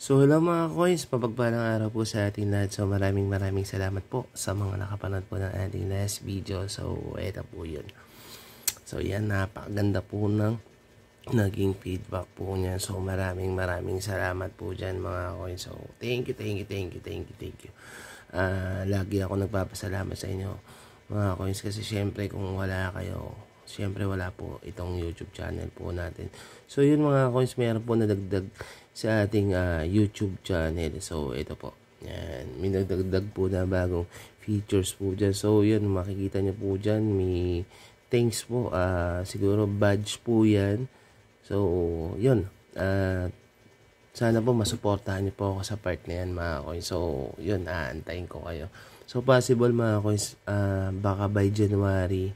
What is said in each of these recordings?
So hello mga coins, mapagpalang araw po sa ating lahat. So maraming salamat po sa mga nakapanood po ng ating last video. So eto po yun. So yan, napakaganda po ng naging feedback po niya. So maraming salamat po dyan mga coins. So thank you. Lagi ako nagpapasalamat sa inyo mga coins, kasi syempre kung wala kayo, syempre wala po itong YouTube channel po natin. So yun mga coins, meron po nadagdag sa ating YouTube channel. So ito po, yan, may nagdagdag po na bagong features po dyan. So yun, makikita nyo po dyan, may thanks po, siguro badge po yan. So yun, sana po masuportahan nyo po ako sa part na yan mga coins. So yun, aantayin ko kayo. So possible mga coins, baka by January,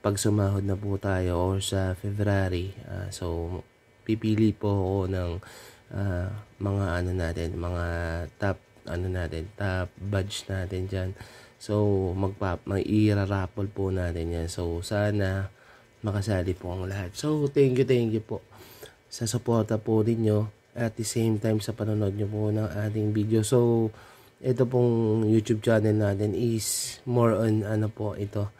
pag sumahod na po tayo, or sa February, so pipili po ako ng mga ano natin, mga top top badge natin dyan. So i-raffle po natin yan. So sana makasali po ang lahat. So thank you po sa suporta po ninyo, at the same time sa panonood nyo po ng ating video. So ito pong YouTube channel natin is more on po ito,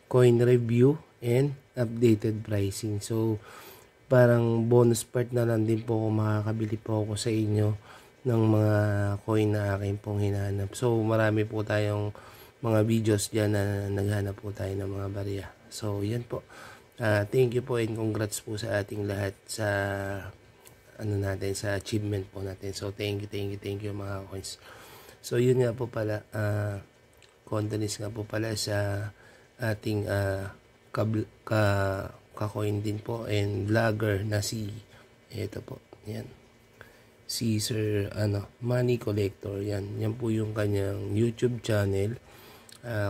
coin review and updated pricing. So parang bonus part na lang din po kung makakabili po ako sa inyo ng mga coin na akin pong hinahanap. So marami po tayong mga videos dyan na naghanap po tayo ng mga barya. So yan po, thank you po and congrats po sa ating lahat sa natin, sa achievement po natin. So thank you mga coins. So yun nga po pala, condolence nga po pala sa ating ka-coin din po and vlogger na si, ito po, yan, si Sir Money Collector. Yan po yung kanyang YouTube channel.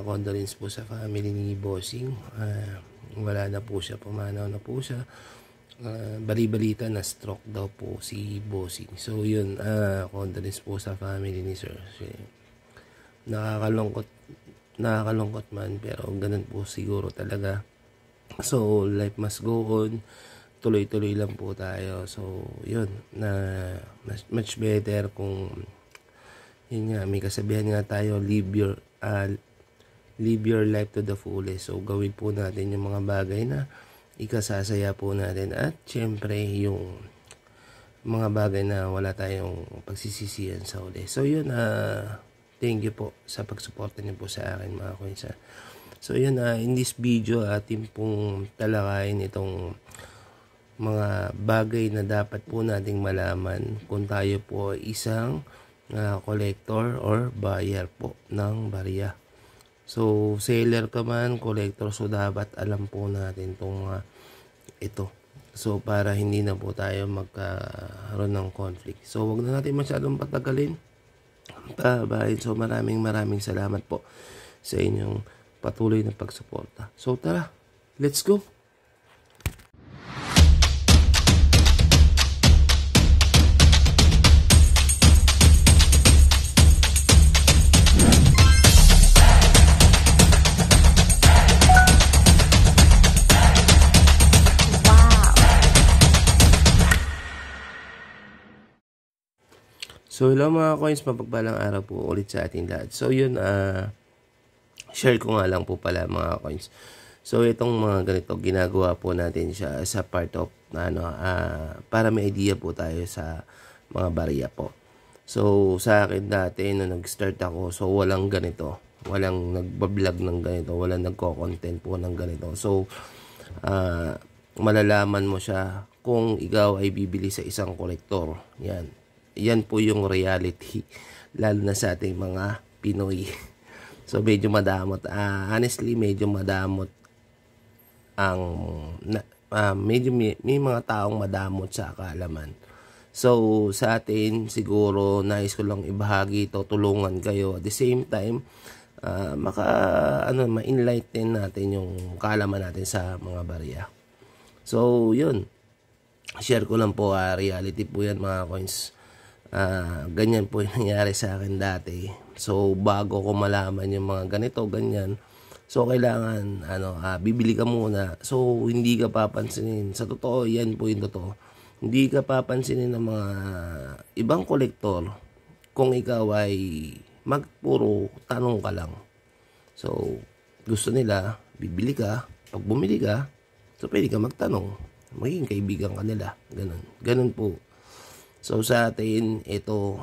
Condolence po sa family ni Bossing. Wala na po siya, pumanaw na po siya. Bali-balita na stroke daw po si Bossing. So yun, condolence po sa family ni Sir. Nakakalungkot man, pero ganun po siguro talaga. So life must go on, tuloy-tuloy lang po tayo. So yun, much better kung yun nga, may kasabihan nga tayo, live your life to the fullest. So gawin po natin yung mga bagay na ikasasaya po natin, at syempre yung mga bagay na wala tayong pagsisisihan sa uli. So yun, thank you po sa pagsuporta niyo po sa akin mga coins. So yun, in this video atin pong talakayin itong mga bagay na dapat po nating malaman kung tayo po isang collector or buyer po ng barya. So seller ka man, collector, so dapat alam po natin itong ito. So para hindi na po tayo magkaroon ng conflict. So wag na natin masyadong patagalin. So maraming salamat po sa inyong patuloy na pagsuporta. So tara, let's go! So hello mga coins, mapagpalang araw po ulit sa ating lahat. So yun, share ko nga lang po pala mga coins. So itong mga ganito, ginagawa po natin siya sa part of para may idea po tayo sa mga barya po. So sa akin dati nung nag-start ako, so walang ganito, walang nagbablog ng ganito, walang nagko-content po ng ganito. So malalaman mo siya kung ikaw ay bibili sa isang kolektor. Yan po yung reality, lalo na sa ating mga Pinoy. So medyo madamot, honestly medyo madamot ang medyo may mga taong madamot sa kaalaman. So sa atin siguro nais ko lang ibahagi ito, tulungan kayo, at the same time ma-enlighten natin yung kaalaman natin sa mga barya. So yun, share ko lang po, reality po yan mga coins. Ganyan po yung nangyari sa akin dati. So bago ko malaman yung mga ganito, ganyan, so kailangan bibili ka muna. So hindi ka papansinin. Sa totoo, yan po yung totoo. hindi ka papansinin ng mga ibang kolektor kung ikaw ay magpuro tanong ka lang. So, gusto nila, bibili ka. Pag bumili ka, so pwede ka magtanong. Maging kaibigan ka nila. Ganun. Ganun po. So, sa atin, ito,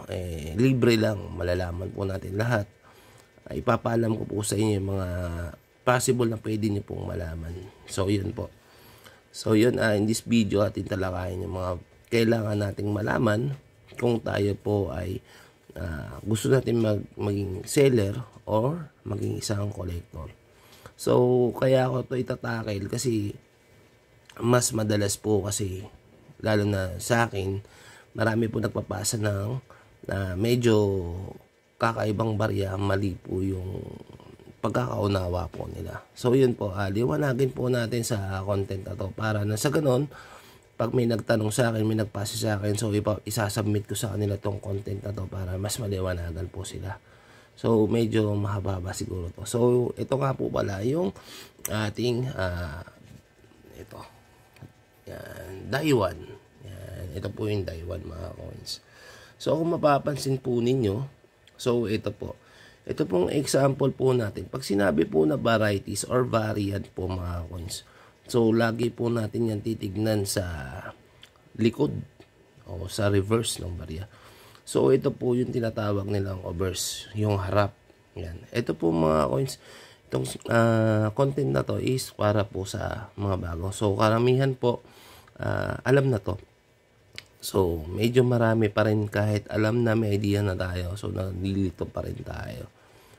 libre lang. Malalaman po natin lahat. Ipapaalam ko po sa inyo yung mga possible na pwede nyo pong malaman. So, yun po. So, yun, in this video, atin talakayin yung mga kailangan nating malaman kung tayo po ay gusto natin maging seller or maging isang collector. So, kaya ako ito itatakil kasi mas madalas po kasi, lalo na sa akin, marami po nagpapasa ng medyo kakaibang barya, mali po yung pagkakaunawa po nila. So, yun po, liwanagin po natin sa content na to para na sa ganon, pag may nagtanong sa akin, may nagpasa sa akin, so isasubmit ko sa kanila tong content na to para mas maliwanagan po sila. So, medyo mahaba siguro to. So, ito nga po pala yung ating ito. Yan, Daiwan. Yan, ito po yung Daiwan mga coins. So, kung mapapansin po ninyo, so ito po. Ito pong example po natin. Pag sinabi po na varieties or variant po mga coins, so, lagi po natin yan titignan sa likod o sa reverse ng barya. So, ito po yung tinatawag nilang obverse, yung harap. Yan. Ito po mga coins, itong content na to is para po sa mga bago. So, karamihan po, alam na to. So, medyo marami pa rin kahit alam na may idea na tayo. So, nalilito pa rin tayo.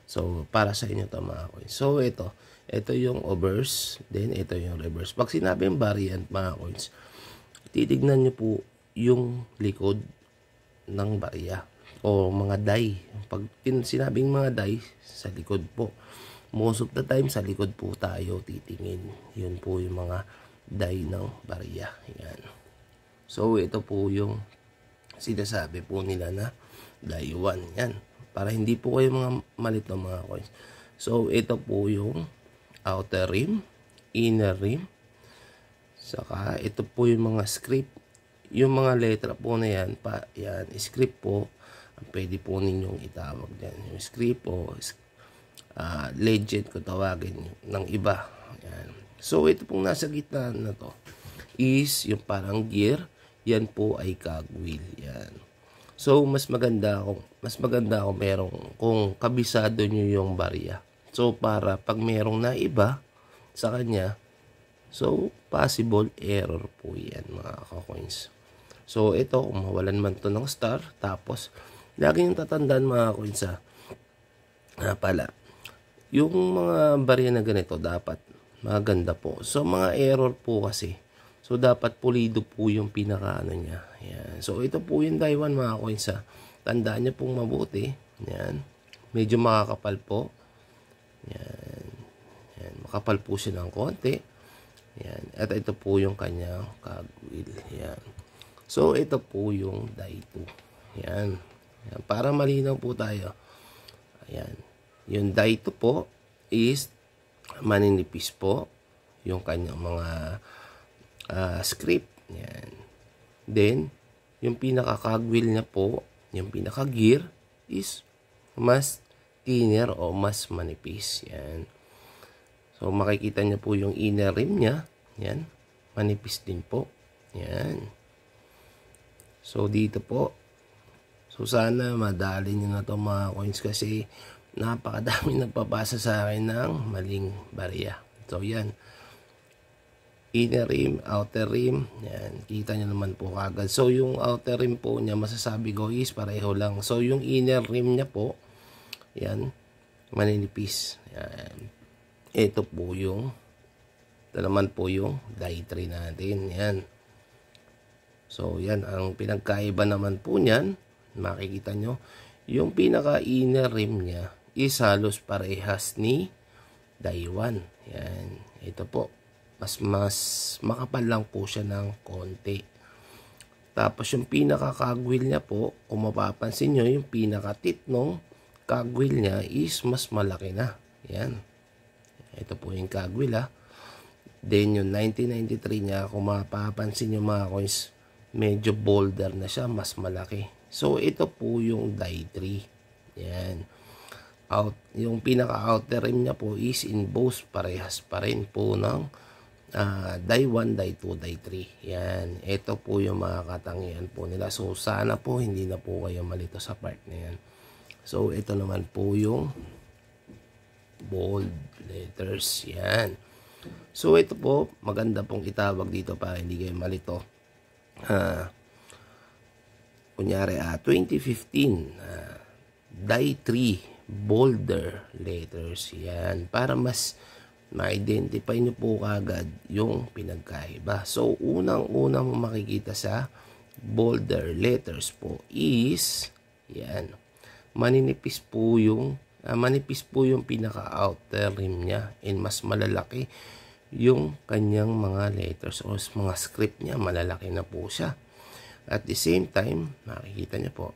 So, para sa inyo to mga coins. So, ito yung obverse, then ito yung reverse. Pag sinabing variant mga coins, titignan nyo po yung likod ng barya o mga die. Pag sinabing mga die, sa likod po. Most of the time, sa likod po tayo titingin. Yun po yung mga die ng barya. Yan. So, ito po yung sinasabi po nila na die 1. Yan. Para hindi po kayo mga malito mga coins. So, ito po yung outer rim, inner rim, saka ito po yung mga script. Yung mga letra po na yan, yan, script po, pwede po ninyong itawag dyan. Yung script po, legend ko tawagin ng iba. Yan. So, ito pong nasa gitna na to is yung parang gear, yan po ay cogwheel. Yan. So, mas maganda kung kabisado nyo yung barya. So, para pag merong naiba sa kanya, so, possible error po yan mga ka-coins. So, ito, kung mawalan man to ng star, tapos, lagi yung tatandaan mga coins pala, yung mga barya na ganito, dapat maganda po. So, mga error po kasi, so, dapat pulido po yung pinaka-ano niya. Yan. So, ito po yung Daiwan mga coins Tandaan niyo pong mabuti. Yan. Medyo makakapal po. Yan. Yan. Makapal po siya ng konti. Yan. At ito po yung kanyang cogwheel. Yan. So, ito po yung die 2. Yan. Yan. Para malinaw po tayo. Ayan. Yung die 2 po is maninipis po yung kanyang mga script. Yan. Then, yung pinaka-cogwheel niya po, yung pinaka-gear is mas thinner o mas manipis. Yan. So, makikita niyo po yung inner rim niya. Yan. Manipis din po. Yan. So, dito po. So, sana madali niyo na to mga coins kasi napakadami nagpapasa sa akin ng maling barya. So, yan. Inner rim, outer rim. Yan. Kita nyo naman po kagad. So, yung outer rim po niya, masasabi ko is pareho lang. So, yung inner rim niya po, yan, maninipis. Yan. Ito po yung, ito naman po yung die 3 natin. Yan. So, yan. Ang pinagkaiba naman po niyan, makikita nyo, yung pinaka-inner rim niya is halos parehas ni die 1. Yan. Ito po. Mas makapal lang po siya ng konti. Tapos yung pinaka-cogwheel niya po, kung mapapansin nyo, yung pinaka-tip nung cogwheel niya is mas malaki na. Yan. Ito po yung cogwheel Then yung 1993 niya, kung mapapansin nyo mga coins, medyo bolder na siya, mas malaki. So, ito po yung die 3. Yan. Yung pinaka-outer rim niya po is in both, parehas pa rin po ng die 1, die 2, die 3. Yan. Ito po yung mga katangian po nila. So, sana po hindi na po kayo malito sa part na yan. So, ito naman po yung bold letters. Yan. So, ito po, maganda pong itawag dito para hindi kayo malito. Kunyari, 2015, die 3, bolder letters. Yan. Para mas ma-identify nyo po kagad yung pinagkaiba. So, unang-unang makikita sa bolder letters po is, yan, manipis po yung pinaka-outer rim niya, and mas malalaki yung kanyang mga letters o mga script niya, malalaki na po siya. At the same time, makikita niyo po,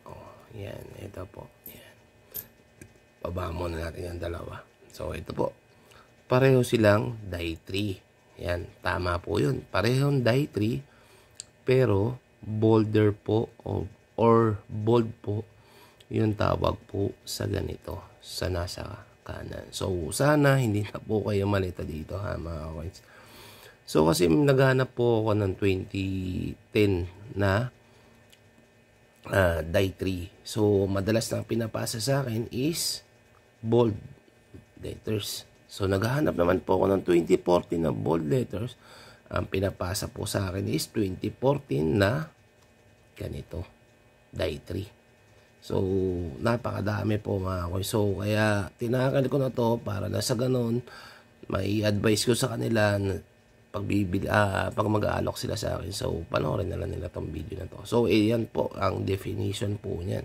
yan, ito po, yan. Baba muna natin yung dalawa. So, ito po, pareho silang die 3. Yan, tama po yun. Parehong die 3, pero bolder po or bold po yung tawag po sa ganito, sa nasa kanan. So, sana hindi na po kayo malito dito, ha, mga coins. So, kasi naghanap po ako ng 2010 na die 3. So, madalas na pinapasa sa akin is bold letters. So, naghahanap naman po ako ng 2014 na bold letters. Ang pinapasa po sa akin is 2014 na ganito, die 3. So, napakadami po mga koy. So, kaya tinakal ko na to para na sa ganun, may advice ko sa kanila na pag mag-aalok sila sa akin. So, panoorin na lang nila tong video na to. So, yan po ang definition po niyan.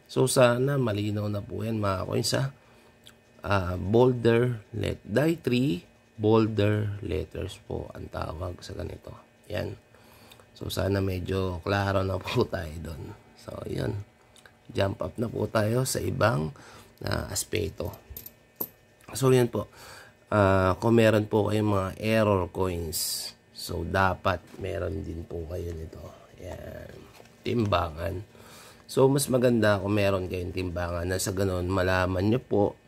So, sana malinaw na po yan mga koy sa bolder die 3, bolder letters po ang tawag sa ganito. Yan. So, sana medyo klaro na po tayo doon. So, yan. Jump up na po tayo sa ibang aspeto. So, yan po. Kung meron po kayong mga error coins, so, dapat meron din po kayo nito. Yan. Timbangan. So, mas maganda kung meron kayong timbangan na sa ganun, malaman nyo po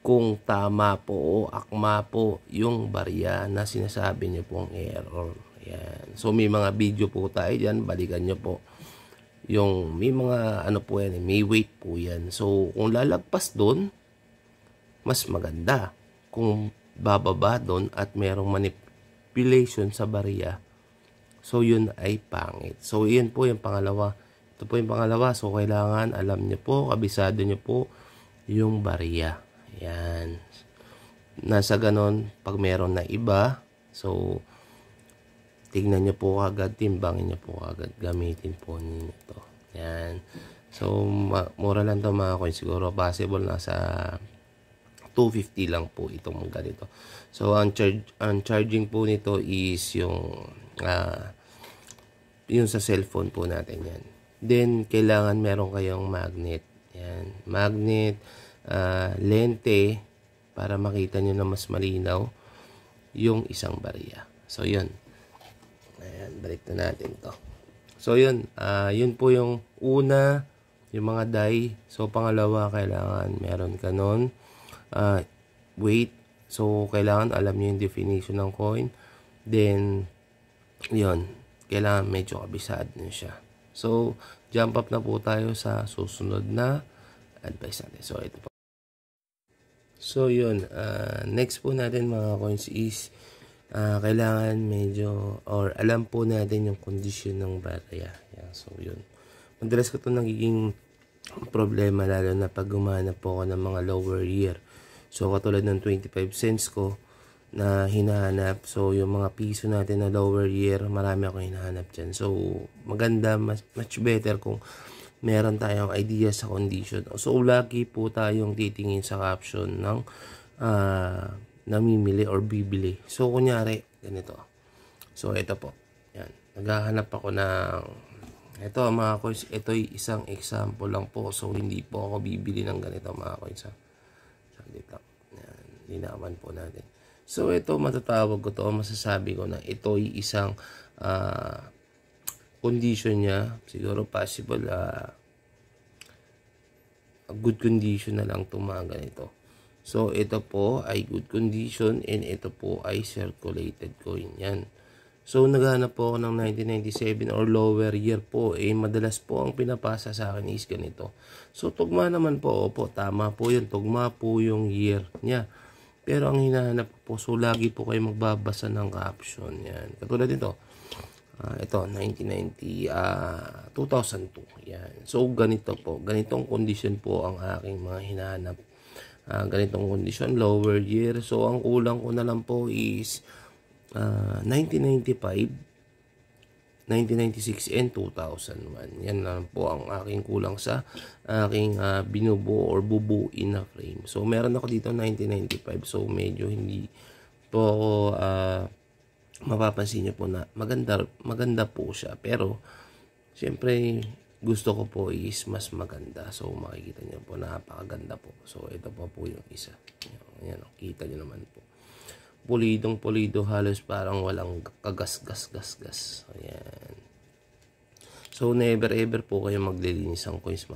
kung tama po o akma po yung barya na sinasabi nyo pong error. Yan. So, may mga video po tayo dyan. Balikan nyo po. Yung may mga ano po yan, may weight po yan. So, kung lalagpas doon, mas maganda. Kung bababa doon at merong manipulation sa barya, so yun ay pangit. So, yun po yung pangalawa. Ito po yung pangalawa. So, kailangan alam nyo po, kabisado nyo po yung barya. Yan. Nasa ganon, pag meron na iba, so, tignan nyo po agad, timbangin nyo po agad, gamitin po ninyo ito. Yan. So, mura lang ito mga coins. Siguro possible nasa 250 lang po itong ganito. So, ang charging po nito is yung sa cellphone po natin yan. Then, kailangan meron kayong magnet. Yan. Magnet, lente, para makita nyo na mas malinaw yung isang barya. So, yun. Ayan, balik na natin to. So, yun. Yun po yung una, yung mga die. So, pangalawa, kailangan meron ka nun. Weight. So, kailangan alam nyo yung definition ng coin. Then, yun. Kailangan medyo kabisado nyo siya. So, jump up na po tayo sa susunod na advice natin. So, ito po. So, yun. Next po natin mga coins is kailangan medyo or alam po natin yung condition ng barya. Yeah, so, yun. Madalas ko ito nagiging problema lalo na pag gumanap po ako ng mga lower year. So, katulad ng 25 cents ko na hinahanap. So, yung mga piso natin na lower year, marami ako hinahanap dyan. So, maganda, much better kung meron tayong idea sa condition. So, lagi po tayong titingin sa caption ng namimili or bibili. So, kunyari, ganito. So, ito po. Yan. Naghahanap ako ng ito mga coins. Ito ay isang example lang po. So, hindi po ako bibili ng ganito mga coins. Dito. Yan. Linawan po natin. So, ito matatawag ko to. Masasabi ko na ito ay isang condition niya, siguro possible good condition na lang itong mga ganito. So, ito po ay good condition and ito po ay circulated coin. Yan. So, naghanap po ako ng 1997 or lower year po. Madalas po ang pinapasa sa akin is ganito. So, tugma naman po. Opo, tama po yun. Tugma po yung year niya. Pero ang hinahanap po, so lagi po kayo magbabasa ng caption. Yan. Katulad nito. Ito, 2002. Yan. So, ganito po. Ganitong condition po ang aking mga hinahanap. Ganitong condition, lower year. So, ang kulang ko na lang po is 1995, 1996, and 2001. Yan lang po ang aking kulang sa aking binubuo or bubuin na frame. So, meron ako dito 1995. So, medyo hindi po ako mapapansin niyo po na maganda po siya. Pero, syempre, gusto ko po is mas maganda. So, makikita niyo po, napakaganda po. So, ito po yung isa. Yan, kita niyo naman po. Pulidong-pulido, halos parang walang kagas-gas-gas-gas. Ayan. So, never ever po kayo maglilinis ng coins,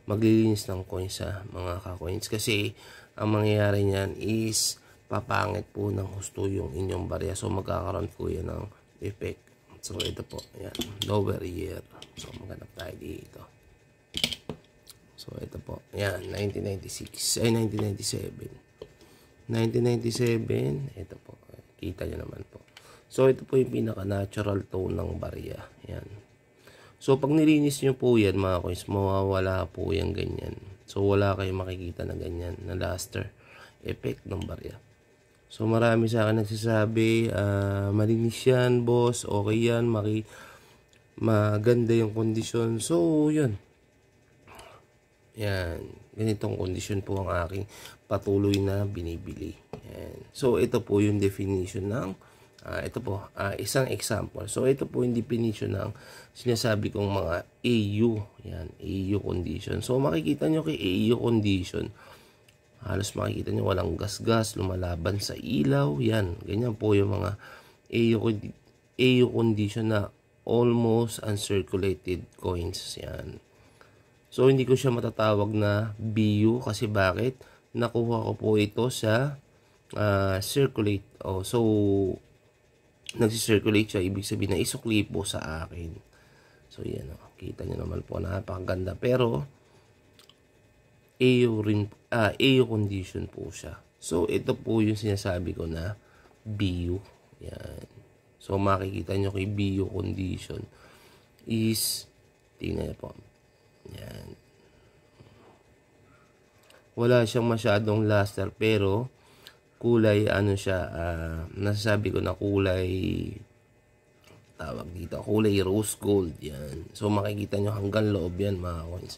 maglilinis ng coins sa mga ka-coins. Kasi, ang mangyayari niyan is, papangit po ng husto yung inyong barya. So, magkakaroon po yan ng effect. So, ito po. Ayan. Lower year. So, maghanap tayo dito. So, ito po. Ayan. 1996. Ay, 1997. 1997, ito po, kita nyo naman po. So, ito po yung pinaka-natural tone ng barya. Yan. So, pag nilinis nyo po yan, mga coins, mawawala po yung ganyan. So, wala kayong makikita na ganyan, na luster effect ng barya. So, marami sa akin nagsasabi, malinis yan, boss, okay yan, maganda yung kondisyon. So, yun. Yan. Ganitong kondisyon po ang aking patuloy na binibili. Yan. So, ito po yung definition ng, ito po, isang example. So, ito po yung definition ng sinasabi kong mga AU. Yan, AU condition. So, makikita nyo kay AU condition, halos makikita nyo walang gas-gas, lumalaban sa ilaw. Yan, ganyan po yung mga AU condition na almost uncirculated coins. Yan. So, hindi ko siya matatawag na BU kasi bakit? Nakuha ko po ito sa circulate. So, nagsisirculate siya. Ibig sabihin na isukli po sa akin. So, yan. Kita nyo naman po. Napakaganda. Pero, AU condition po siya. So, ito po yung sinasabi ko na BU. Yan. So, makikita nyo kay BU condition is, tingnan nyo po. Yan. Wala siyang masyadong luster pero kulay ano siya, nasasabi ko na kulay, tawag dito, kulay rose gold. Yan. So makikita nyo hanggang loob yan, mga coins.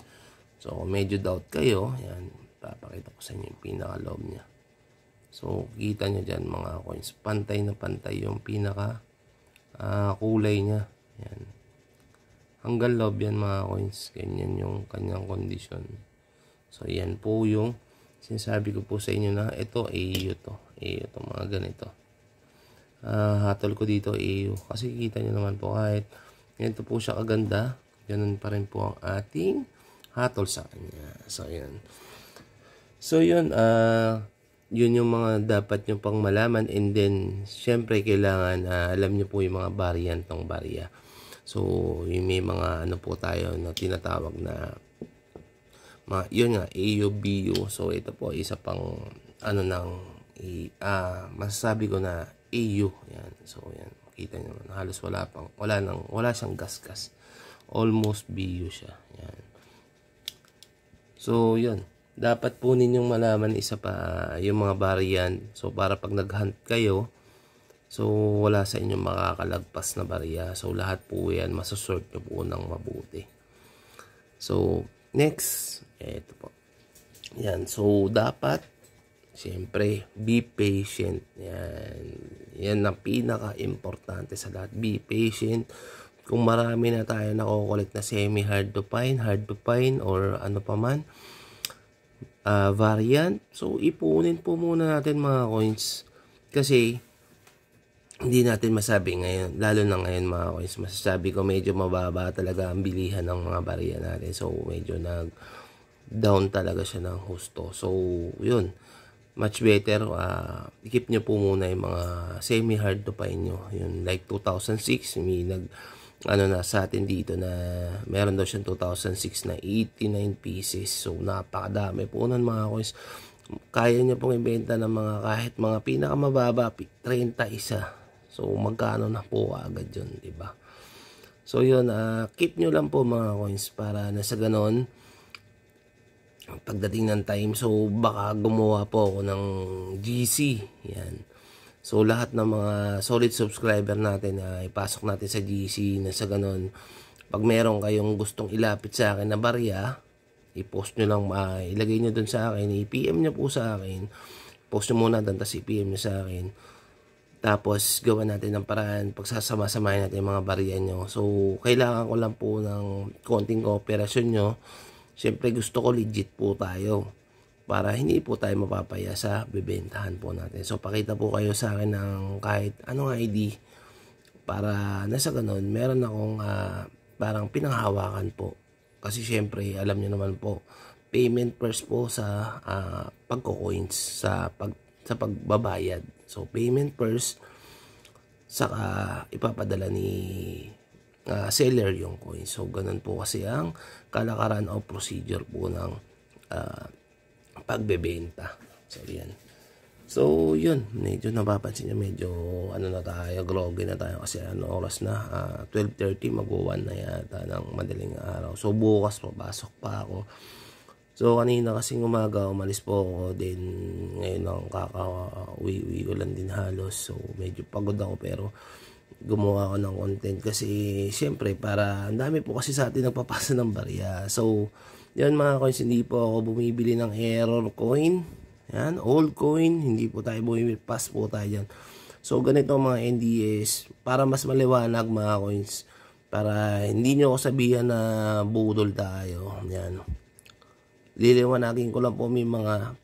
So kung medyo doubt kayo, yan, papakita ko sa inyo yung pinaka loob niya. So kita nyo dyan, mga coins, pantay na pantay yung pinaka kulay niya. Yan. Hanggang loob yan, mga coins. Ganyan yung kanyang condition. So, yan po yung sinasabi ko po sa inyo na ito, AU to. AU to, mga ganito. Hatol ko dito, AU. Kasi kita nyo naman po kahit ganito po siya kaganda. Ganun pa rin po ang ating hatol sa kanya. So, yan. So, yun. Yun yung mga dapat nyo pang malaman. And then, syempre, kailangan alam nyo po yung mga variant ng barya. So, yung may mga ano po tayo na tinatawag na yun nga, AU, BU. So, ito po isa pang ano ng masasabi ko na AU. Yan. So, yan. Kita nyo naman. Halos wala siyang gas-gas. Almost BU siya. Yan. So, yun. Dapat po ninyong malaman isa pa yung mga variant. So, para pag nag-hunt kayo, so, wala sa inyong makakalagpas na barya. So, lahat po yan, masasort nyo po ng mabuti. So, next, ito po. Yan. So, dapat, siyempre, be patient. Yan. Yan ang pinaka-importante sa lahat. Be patient. Kung marami na tayo nakukulit na semi-hard to find, or ano pa man, variant. So, ipunin po muna natin, mga coins. Kasi, hindi natin masabi ngayon, lalo na ngayon mga coins, masasabi ko medyo mababa talaga ang bilihan ng mga barya natin. So medyo down talaga siya ng husto. So yun, much better keep nyo po muna yung mga semi-hard to find nyo. Yun, like 2006, may na sa atin dito na meron daw siyang 2006 na 89 pieces. So napakadami po nun mga coins. Kaya nyo pong ibenta ng mga kahit mga pinakamababa 31. So magkano na po agad yun, diba? So yun, keep nyo lang po mga coins para nasa ganon pagdating ng time. So baka gumawa po ako ng GC. Yan. So lahat ng mga solid subscriber natin ipasok natin sa GC na sa ganon. Pag meron kayong gustong ilapit sa akin na barya, i-post nyo lang, ilagay nyo dun sa akin, i-PM nyo po sa akin. Post nyo muna dun, tapos i-PM nyo sa akin. Tapos, gawa natin ng paraan, pagsasama-samahin natin yung mga barya nyo. So, kailangan ko lang po ng konting kooperasyon nyo. Siyempre, gusto ko legit po tayo. Para hindi po tayo mapapaya sa bibentahan po natin. So, pakita po kayo sa akin ng kahit anong ID. Para nasa ganun, meron akong parang pinanghawakan po. Kasi siyempre, alam nyo naman po, payment first po sa pagko-coins, sa pagbabayad. So, payment first, saka ipapadala ni seller yung coin. So, ganun po kasi ang kalakaran o procedure po ng pagbebenta. So, yan. So, yun. Medyo napapansin nyo, medyo na tayo, groggy na tayo kasi oras na, 12:30, mag-1 na yata ng madaling araw. So, bukas papasok pa ako. So, kanina kasing umaga, umalis po ako din. Ngayon lang kaka-uwi ko lang din halos. So, medyo pagod ako pero gumawa ako ng content. Kasi, syempre, para ang dami po kasi sa atin nagpapasa ng barya. So, yan mga coins, hindi po ako bumibili ng error coin. Yan, old coin. Hindi po tayo bumibili. Pass po tayo dyan. So, ganito mga NDS. Para mas maliwanag mga coins. Para hindi nyo ako sabihan na budol tayo. Yan. Liliwanagin ko lang po, may mga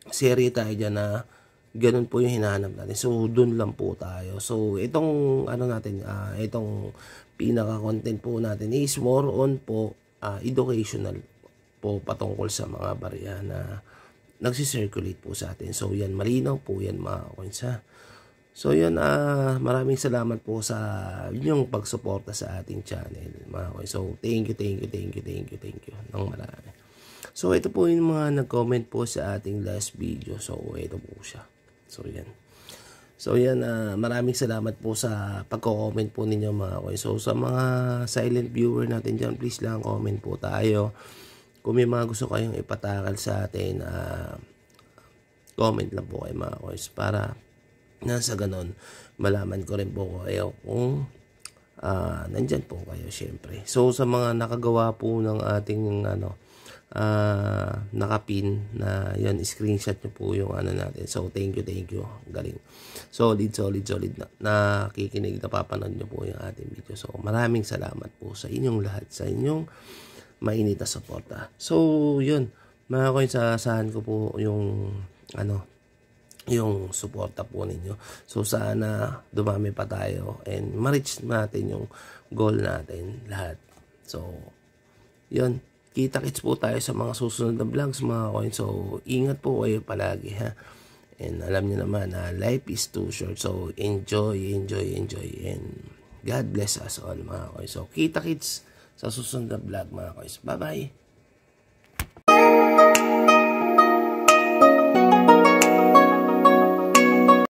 serye tayo dyan na ganun po yung hinahanap natin. So, dun lang po tayo. So, itong natin, itong pinaka-content po natin is more on po educational po patungkol sa mga barya na nagsisirculate po sa atin. So, yan, malinaw po yan mga coins ha. So, yan, maraming salamat po sa inyong pagsuporta sa ating channel mga coins. So, thank you ng marami. So, ito po yung mga nag-comment po sa ating last video. So, ito po siya. So, yan. So, yan. Maraming salamat po sa pagko-comment po ninyo mga koy. So, sa mga silent viewer natin dyan, please lang comment po tayo. Kung may mga gusto kayong ipatakal sa atin, comment lang po kayo mga koy. Para nasa ganon, malaman ko rin po kayo kung nandyan po kayo syempre. So, sa mga nakagawa po ng ating nakapin na yan, screenshot nyo po yung natin. So thank you, galing, solid na nakikinig, napapanood nyo po yung ating video. So maraming salamat po sa inyong lahat, sa inyong mainit na suporta. So yun mga coins, saan ko po yung yung suporta po ninyo. So sana dumami pa tayo and ma-reach natin yung goal natin lahat. So yun, kita-kits po tayo sa mga susunod na vlogs mga coins. So, ingat po kayo palagi ha. And alam niyo naman na life is too short. So, enjoy. And God bless us all mga coins. So, kita-kits sa susunod na vlog mga coins. Bye-bye.